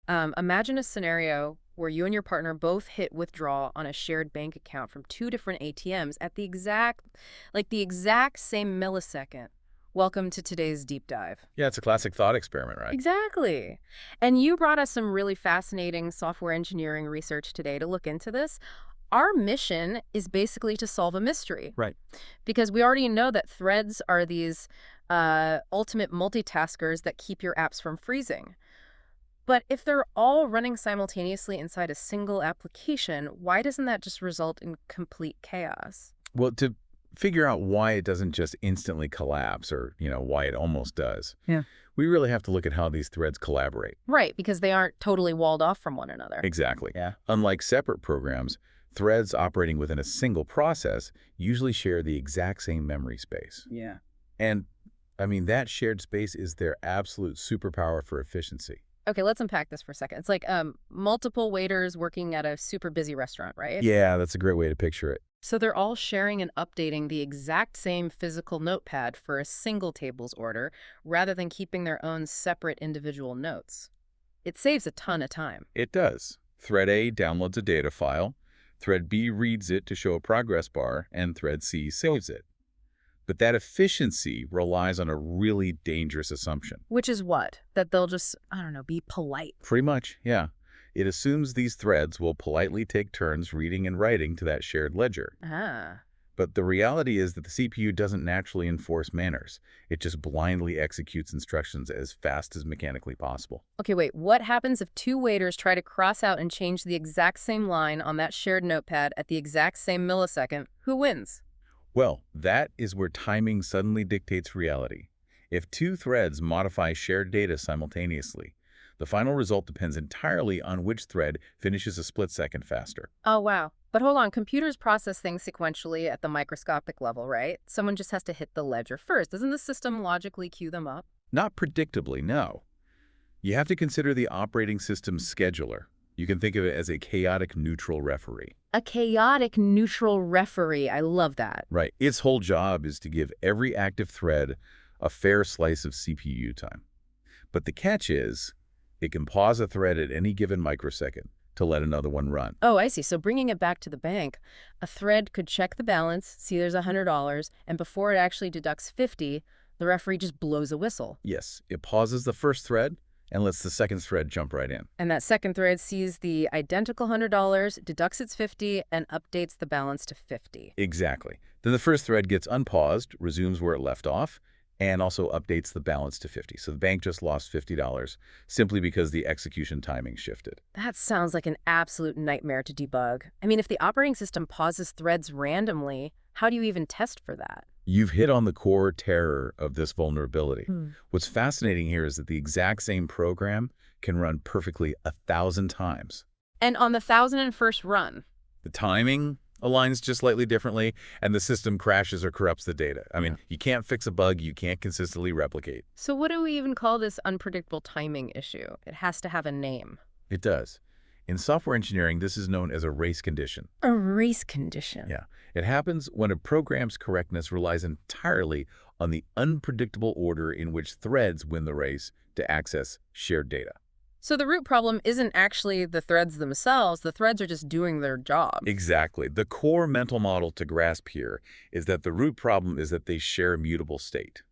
Imagine a scenario where you and your partner both hit withdraw on a shared bank account from two different ATMs at the exact same millisecond. Welcome to today's deep dive. Yeah, it's a classic thought experiment, right? Exactly. And you brought us some really fascinating software engineering research today to look into this. Our mission is basically to solve a mystery. Right. Because we already know that threads are these ultimate multitaskers that keep your apps from freezing. But if they're all running simultaneously inside a single application, why doesn't that just result in complete chaos? Well, to figure out why it doesn't just instantly collapse or, why it almost does, Yeah. we really have to look at how these threads collaborate. Right, because they aren't totally walled off from one another. Exactly. Yeah. Unlike separate programs, threads operating within a single process usually share the exact same memory space. Yeah. And, that shared space is their absolute superpower for efficiency. Okay, let's unpack this for a second. It's like multiple waiters working at a super busy restaurant, right? Yeah, that's a great way to picture it. So they're all sharing and updating the exact same physical notepad for a single table's order rather than keeping their own separate individual notes. It saves a ton of time. It does. Thread A downloads a data file, Thread B reads it to show a progress bar, and Thread C saves it. But that efficiency relies on a really dangerous assumption. Which is what? That they'll just, I don't know, be polite. Pretty much, yeah. It assumes these threads will politely take turns reading and writing to that shared ledger. Ah. But the reality is that the CPU doesn't naturally enforce manners. It just blindly executes instructions as fast as mechanically possible. Okay, wait. What happens if two waiters try to cross out and change the exact same line on that shared notepad at the exact same millisecond? Who wins? Well, that is where timing suddenly dictates reality. If two threads modify shared data simultaneously, the final result depends entirely on which thread finishes a split second faster. Oh, wow. But hold on, computers process things sequentially at the microscopic level, right? Someone just has to hit the ledger first. Doesn't the system logically queue them up? Not predictably, no. You have to consider the operating system's scheduler. You can think of it as a chaotic neutral referee. A chaotic neutral referee. I love that. Right. Its whole job is to give every active thread a fair slice of CPU time. But the catch is, it can pause a thread at any given microsecond to let another one run. Oh, I see. So bringing it back to the bank, a thread could check the balance, see there's $100, and before it actually deducts 50, the referee just blows a whistle. Yes, it pauses the first thread and lets the second thread jump right in. And that second thread sees the identical $100, deducts its 50, and updates the balance to 50. Exactly. Then the first thread gets unpaused, resumes where it left off, and also updates the balance to 50. So the bank just lost $50 simply because the execution timing shifted. That sounds like an absolute nightmare to debug. I mean, if the operating system pauses threads randomly, how do you even test for that? You've hit on the core terror of this vulnerability. What's fascinating here is that the exact same program can run perfectly 1,000 times. And on the 1,001st run, The timing aligns just slightly differently, and the system crashes or corrupts the data. You can't fix a bug you can't consistently replicate. so what do we even call this unpredictable timing issue? It has to have a name. It does. In software engineering, this is known as a race condition. A race condition. Yeah. It happens when a program's correctness relies entirely on the unpredictable order in which threads win the race to access shared data. So the root problem isn't actually the threads themselves. The threads are just doing their job. Exactly. The core mental model to grasp here is that the root problem is that they share mutable state,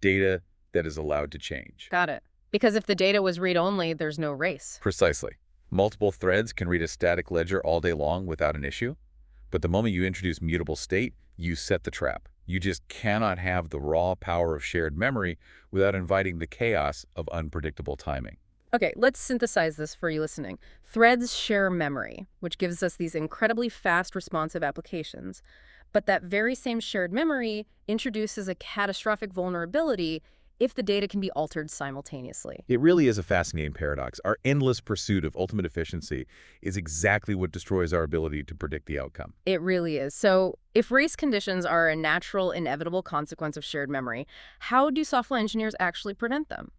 data that is allowed to change. Got it. Because if the data was read-only, there's no race. Precisely. Multiple threads can read a static ledger all day long without an issue, but the moment you introduce mutable state, you set the trap. You just cannot have the raw power of shared memory without inviting the chaos of unpredictable timing. Okay, let's synthesize this for you listening. Threads share memory, which gives us these incredibly fast responsive applications. But that very same shared memory introduces a catastrophic vulnerability if the data can be altered simultaneously. It really is a fascinating paradox. Our endless pursuit of ultimate efficiency is exactly what destroys our ability to predict the outcome. It really is. So if race conditions are a natural, inevitable consequence of shared memory, how do software engineers actually prevent them?